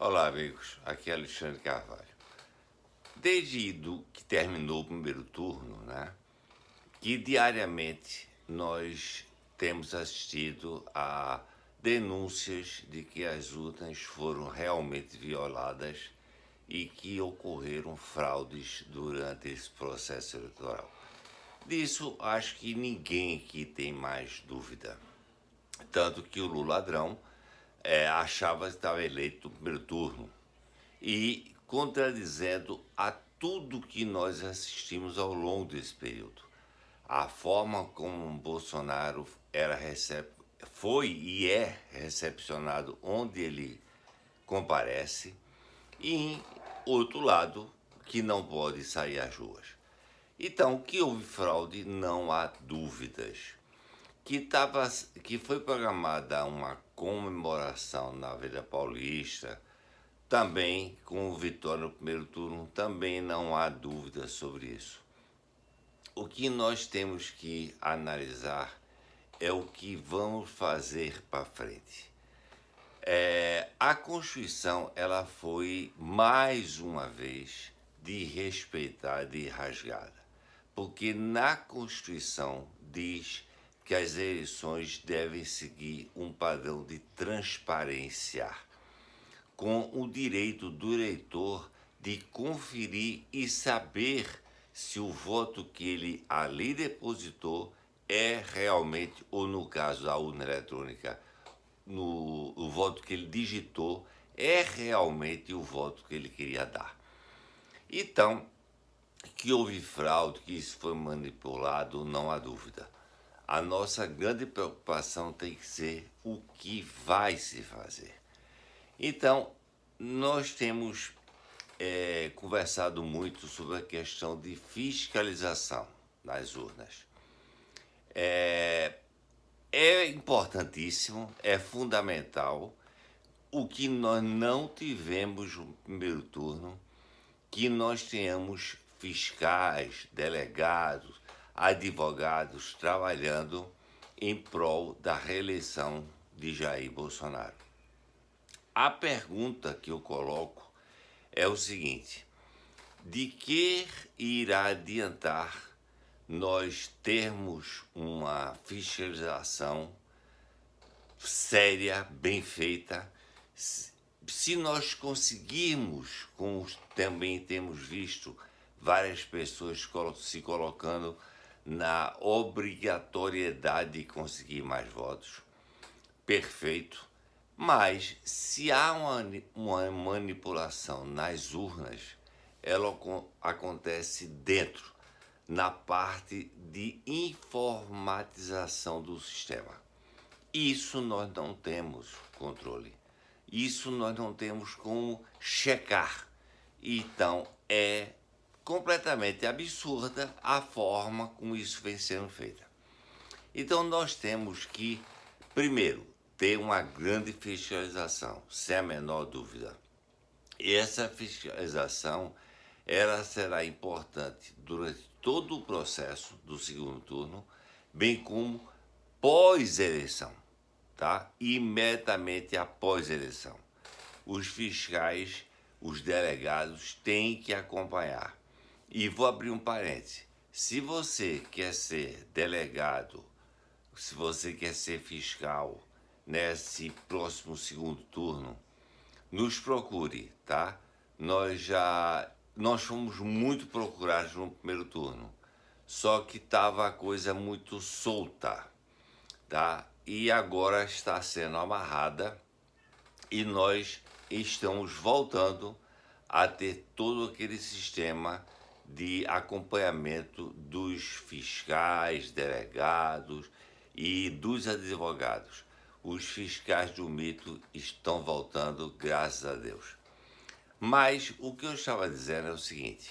Olá, amigos. Aqui é Alexandre Carvalho. Que terminou o primeiro turno, né, que diariamente nós temos assistido a denúncias de que as urnas foram realmente violadas e que ocorreram fraudes durante esse processo eleitoral. Disso, acho que ninguém aqui tem mais dúvida. Tanto que o Lula ladrão achava que estava eleito no primeiro turno e contradizendo a tudo que nós assistimos ao longo desse período. A forma como Bolsonaro foi e é recepcionado onde ele comparece, e, em outro lado, que não pode sair às ruas. Então, que houve fraude, não há dúvidas. Que foi programada uma comemoração na Avenida Paulista, também com o vitória no primeiro turno, também não há dúvida sobre isso. O que nós temos que analisar é o que vamos fazer para frente. A Constituição ela foi, mais uma vez, desrespeitada e rasgada, porque na Constituição diz que as eleições devem seguir um padrão de transparência, com o direito do eleitor de conferir e saber se o voto que ele ali depositou é realmente, ou no caso da urna eletrônica, o voto que ele digitou é realmente o voto que ele queria dar. Então, que houve fraude, que isso foi manipulado, não há dúvida. A nossa grande preocupação tem que ser o que vai se fazer. Então, nós temos conversado muito sobre a questão de fiscalização nas urnas. É importantíssimo, é fundamental. O que nós não tivemos no primeiro turno, que nós tenhamos fiscais, delegados, advogados trabalhando em prol da reeleição de Jair Bolsonaro. A pergunta que eu coloco é o seguinte: de que irá adiantar nós termos uma fiscalização séria, bem feita, se nós conseguirmos, como também temos visto várias pessoas se colocando na obrigatoriedade de conseguir mais votos? Perfeito. Mas se há uma manipulação nas urnas, ela acontece dentro, na parte de informatização do sistema. Isso nós não temos controle. Isso nós não temos como checar. Então é completamente absurda a forma como isso vem sendo feita. Então nós temos que, primeiro, ter uma grande fiscalização, sem a menor dúvida. E essa fiscalização ela será importante durante todo o processo do segundo turno, bem como pós-eleição, tá? Imediatamente após a eleição. Os fiscais, os delegados têm que acompanhar. E vou abrir um parêntese. Se você quer ser delegado, se você quer ser fiscal nesse próximo segundo turno, nos procure, tá? Nós fomos muito procurados no primeiro turno, só que estava a coisa muito solta, tá? E agora está sendo amarrada e nós estamos voltando a ter todo aquele sistema de acompanhamento dos fiscais, delegados e dos advogados. Os fiscais do mito estão voltando, graças a Deus. Mas o que eu estava dizendo é o seguinte: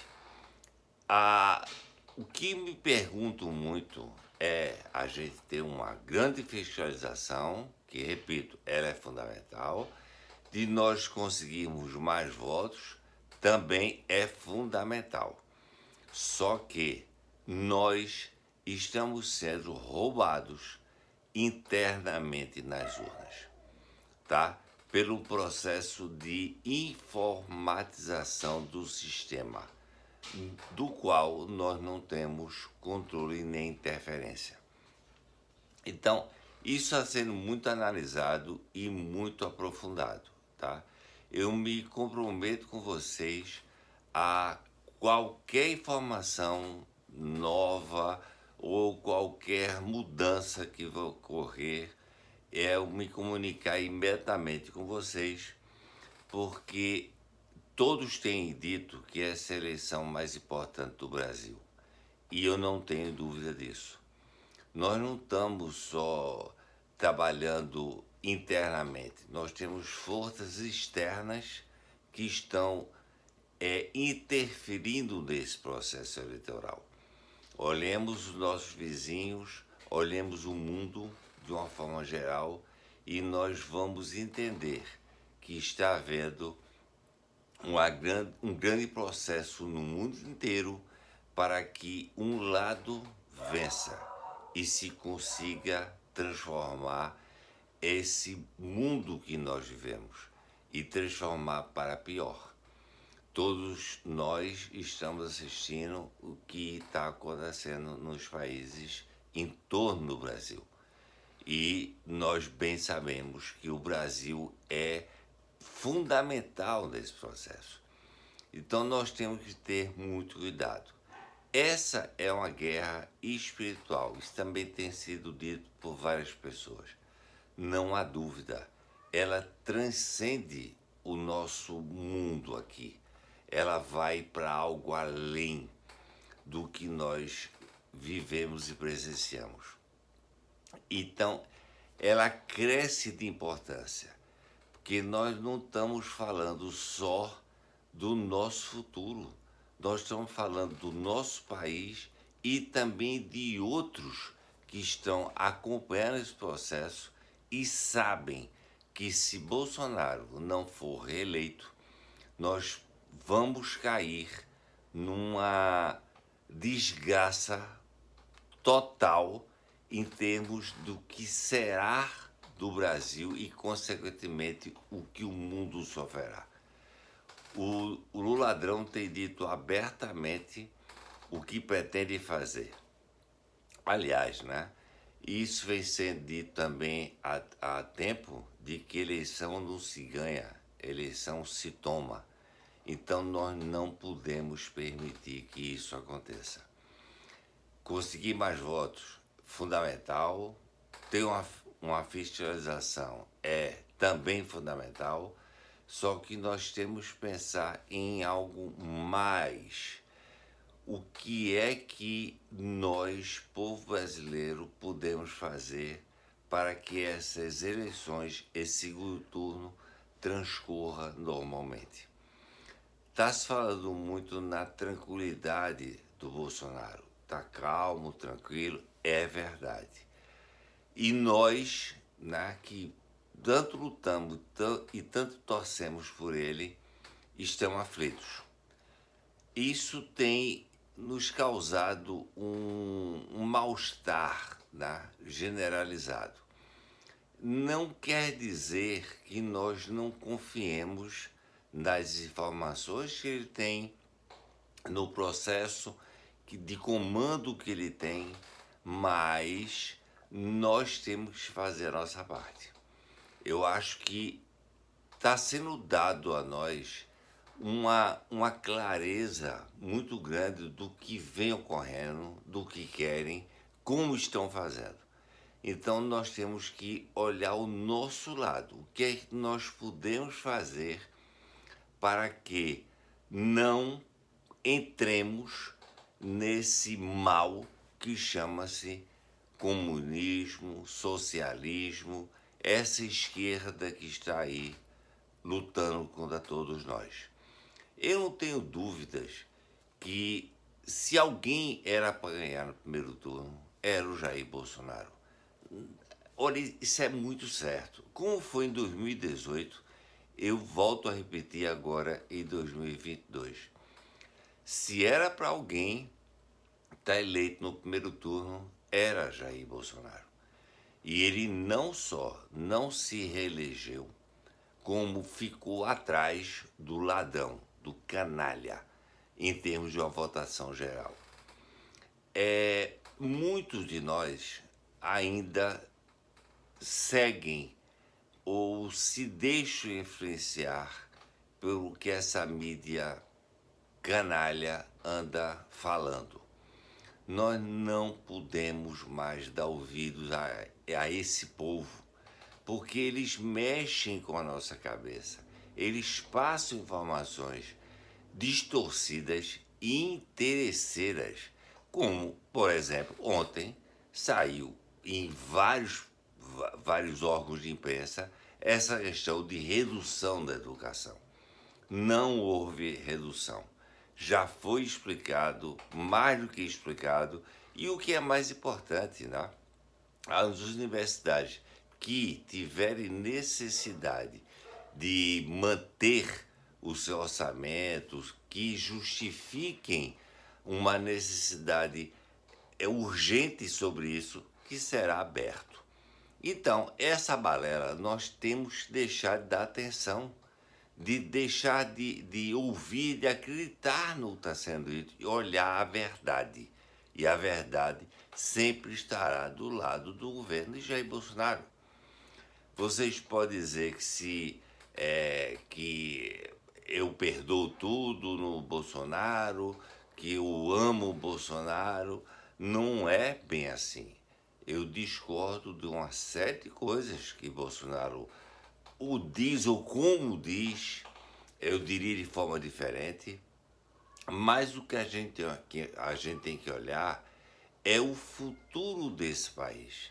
o que me pergunto muito é a gente ter uma grande fiscalização, que, repito, ela é fundamental, de nós conseguirmos mais votos, também é fundamental. Só que nós estamos sendo roubados internamente nas urnas, tá? pelo processo de informatização do sistema, do qual nós não temos controle nem interferência. Então, isso está sendo muito analisado e muito aprofundado, tá? Eu me comprometo com vocês a qualquer informação nova ou qualquer mudança que vai ocorrer, eu me comunicar imediatamente com vocês, porque todos têm dito que essa é a eleição mais importante do Brasil. E eu não tenho dúvida disso. Nós não estamos só trabalhando internamente, nós temos forças externas que estão interferindo nesse processo eleitoral. Olhemos os nossos vizinhos, olhemos o mundo de uma forma geral e nós vamos entender que está havendo um grande processo no mundo inteiro para que um lado vença e se consiga transformar esse mundo que nós vivemos e transformar para pior. Todos nós estamos assistindo o que está acontecendo nos países em torno do Brasil. E nós bem sabemos que o Brasil é fundamental nesse processo. Então nós temos que ter muito cuidado. Essa é uma guerra espiritual. Isso também tem sido dito por várias pessoas. Não há dúvida. Ela transcende o nosso mundo aqui. Ela vai para algo além do que nós vivemos e presenciamos. Então, ela cresce de importância, porque nós não estamos falando só do nosso futuro, nós estamos falando do nosso país e também de outros que estão acompanhando esse processo e sabem que se Bolsonaro não for reeleito, nós vamos cair numa desgraça total em termos do que será do Brasil e, consequentemente, o que o mundo sofrerá. O Luladrão tem dito abertamente o que pretende fazer. Aliás, né, isso vem sendo dito também há tempo, de que eleição não se ganha, eleição se toma. Então nós não podemos permitir que isso aconteça. Conseguir mais votos, fundamental. Ter uma fiscalização é também fundamental, só que nós temos que pensar em algo mais. O que é que nós, povo brasileiro, podemos fazer para que essas eleições, esse segundo turno, transcorra normalmente? Está se falando muito na tranquilidade do Bolsonaro. Está calmo, tranquilo, é verdade. E nós, né, que tanto lutamos e tanto torcemos por ele, estamos aflitos. Isso tem nos causado um mal-estar, né, generalizado. Não quer dizer que nós não confiemos nas informações que ele tem, no processo de comando que ele tem, mas nós temos que fazer a nossa parte. Eu acho que está sendo dado a nós uma clareza muito grande do que vem ocorrendo, do que querem, como estão fazendo. Então nós temos que olhar o nosso lado, o que é que nós podemos fazer para que não entremos nesse mal que chama-se comunismo, socialismo, essa esquerda que está aí lutando contra todos nós. Eu não tenho dúvidas que se alguém era para ganhar no primeiro turno, era o Jair Bolsonaro. Olha, isso é muito certo. Como foi em 2018, eu volto a repetir agora em 2022. Se era para alguém estar eleito no primeiro turno, era Jair Bolsonaro. E ele não só não se reelegeu, como ficou atrás do ladrão, do canalha, em termos de uma votação geral. Muitos de nós ainda seguem ou se deixam influenciar pelo que essa mídia canalha anda falando. Nós não podemos mais dar ouvidos a esse povo, porque eles mexem com a nossa cabeça. Eles passam informações distorcidas e interesseiras, como, por exemplo, ontem saiu em vários órgãos de imprensa essa questão de redução da educação. Não houve redução. Já foi explicado, mais do que explicado, e o que é mais importante, né? As universidades que tiverem necessidade de manter o seu orçamento, que justifiquem uma necessidade urgente sobre isso, que será aberto. Então, essa balela, nós temos que deixar de dar atenção, de deixar de ouvir, de acreditar no que está sendo dito e olhar a verdade. E a verdade sempre estará do lado do governo de Jair Bolsonaro. Vocês podem dizer que eu perdoo tudo no Bolsonaro, que eu amo o Bolsonaro. Não é bem assim. Eu discordo de uma série de coisas que Bolsonaro o diz ou como diz, eu diria de forma diferente, mas o que a gente tem que olhar é o futuro desse país.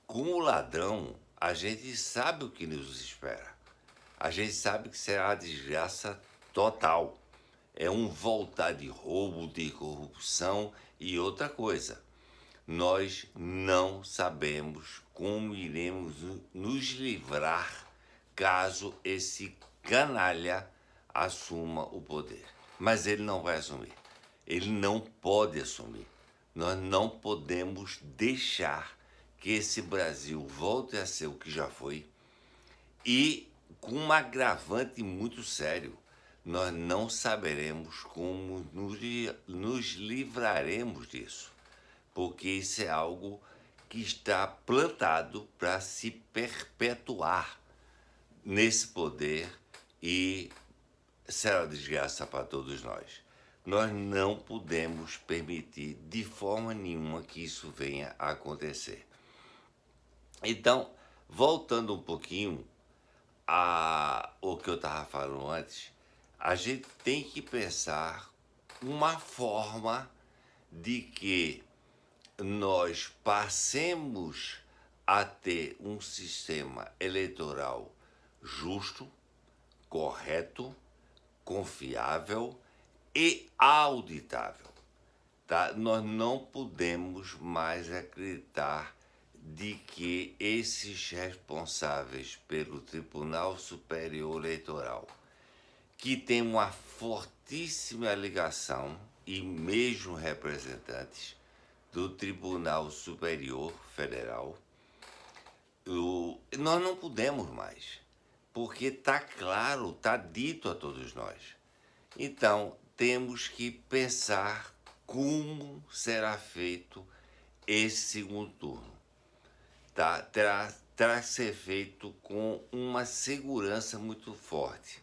Com o ladrão, a gente sabe o que nos espera. A gente sabe que será a desgraça total. É um voltar de roubo, de corrupção e outra coisa. Nós não sabemos como iremos nos livrar caso esse canalha assuma o poder. Mas ele não vai assumir. Ele não pode assumir. Nós não podemos deixar que esse Brasil volte a ser o que já foi e com um agravante muito sério. Nós não saberemos como nos livraremos disso, porque isso é algo que está plantado para se perpetuar nesse poder e será desgraça para todos nós. Nós não podemos permitir de forma nenhuma que isso venha a acontecer. Então, voltando um pouquinho o que eu estava falando antes, a gente tem que pensar uma forma de que nós passemos a ter um sistema eleitoral justo, correto, confiável e auditável. Tá? Nós não podemos mais acreditar de que esses responsáveis pelo Tribunal Superior Eleitoral, que tem uma fortíssima ligação e mesmo representantes do Tribunal Superior Federal, nós não podemos mais, porque está claro, está dito a todos nós. Então, temos que pensar como será feito esse segundo turno. Tá? Terá que ser feito com uma segurança muito forte,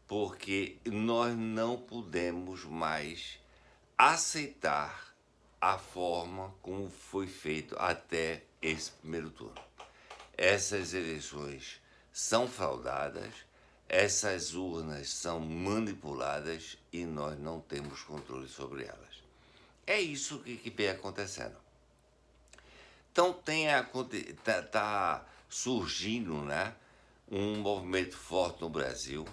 porque nós não podemos mais aceitar a forma como foi feito até esse primeiro turno. Essas eleições são fraudadas, essas urnas são manipuladas e nós não temos controle sobre elas. É isso que vem acontecendo. Então tá surgindo, né, um movimento forte no Brasil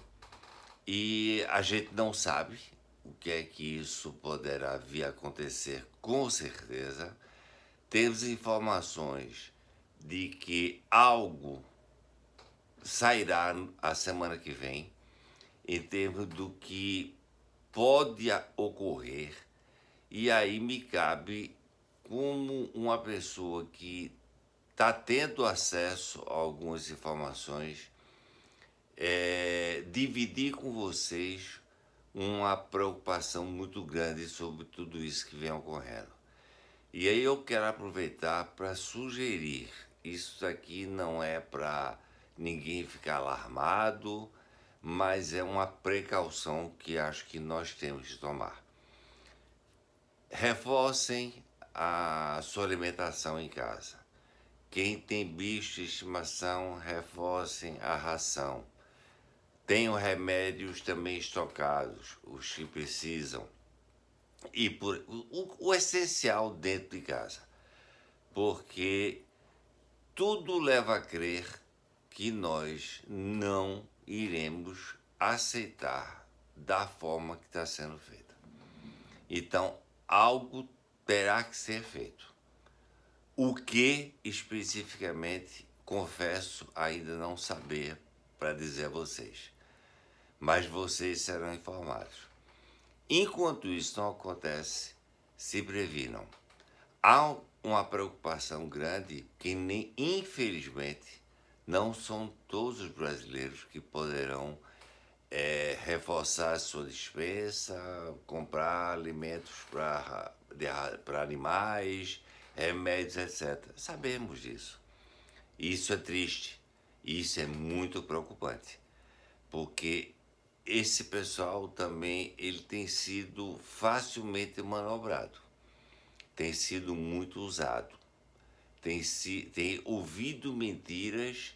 e a gente não sabe o que é que isso poderá vir a acontecer com certeza. Temos informações de que algo sairá a semana que vem em termos do que pode ocorrer, e aí me cabe, como uma pessoa que está tendo acesso a algumas informações, dividir com vocês uma preocupação muito grande sobre tudo isso que vem ocorrendo. E aí eu quero aproveitar para sugerir, isso aqui não é para ninguém ficar alarmado, mas é uma precaução que acho que nós temos de tomar. Reforcem a sua alimentação em casa. Quem tem bicho de estimação, reforcem a ração. Tenham remédios também estocados, os que precisam. E o essencial dentro de casa. Porque tudo leva a crer que nós não iremos aceitar da forma que está sendo feita. Então, algo terá que ser feito. O que especificamente, confesso, ainda não saber para dizer a vocês. Mas vocês serão informados. Enquanto isso não acontece, se previnam. Há uma preocupação grande que, infelizmente, não são todos os brasileiros que poderão reforçar a sua despensa, comprar alimentos para animais, remédios, etc. Sabemos disso. Isso é triste. Isso é muito preocupante. Porque esse pessoal também ele tem sido facilmente manobrado. Tem sido muito usado. Tem ouvido mentiras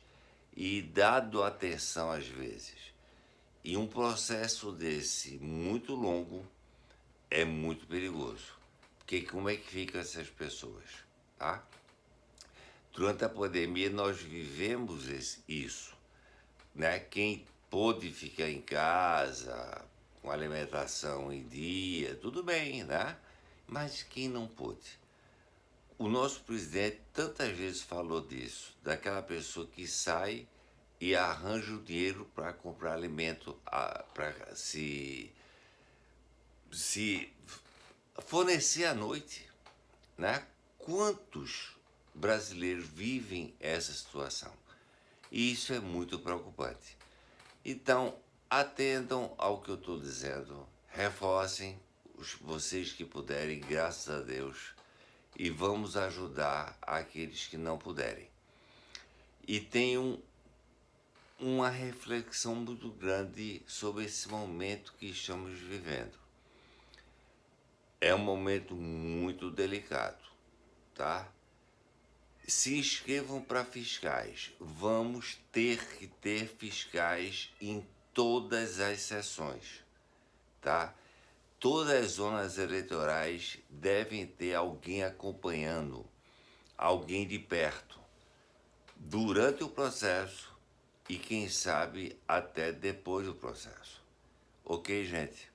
e dado atenção às vezes. E um processo desse muito longo é muito perigoso. Porque como é que ficam essas pessoas? Tá? Durante a pandemia nós vivemos isso. Né? Quem pôde ficar em casa, com alimentação em dia, tudo bem, né? Mas quem não pôde? O nosso presidente tantas vezes falou disso, daquela pessoa que sai e arranja o dinheiro para comprar alimento, para se fornecer à noite, né? Quantos brasileiros vivem essa situação? E isso é muito preocupante. Então, atendam ao que eu estou dizendo, reforcem vocês que puderem, graças a Deus, e vamos ajudar aqueles que não puderem. E tenham uma reflexão muito grande sobre esse momento que estamos vivendo. É um momento muito delicado, tá? Se inscrevam para fiscais. Vamos ter que ter fiscais em todas as sessões, tá? Todas as zonas eleitorais devem ter alguém acompanhando, alguém de perto, durante o processo e, quem sabe, até depois do processo. Ok, gente?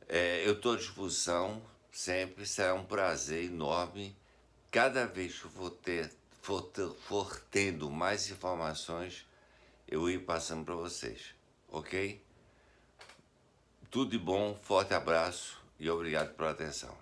Eu estou à disposição, sempre será um prazer enorme. Cada vez que for tendo mais informações, eu ir passando para vocês, ok? Tudo de bom, forte abraço e obrigado pela atenção.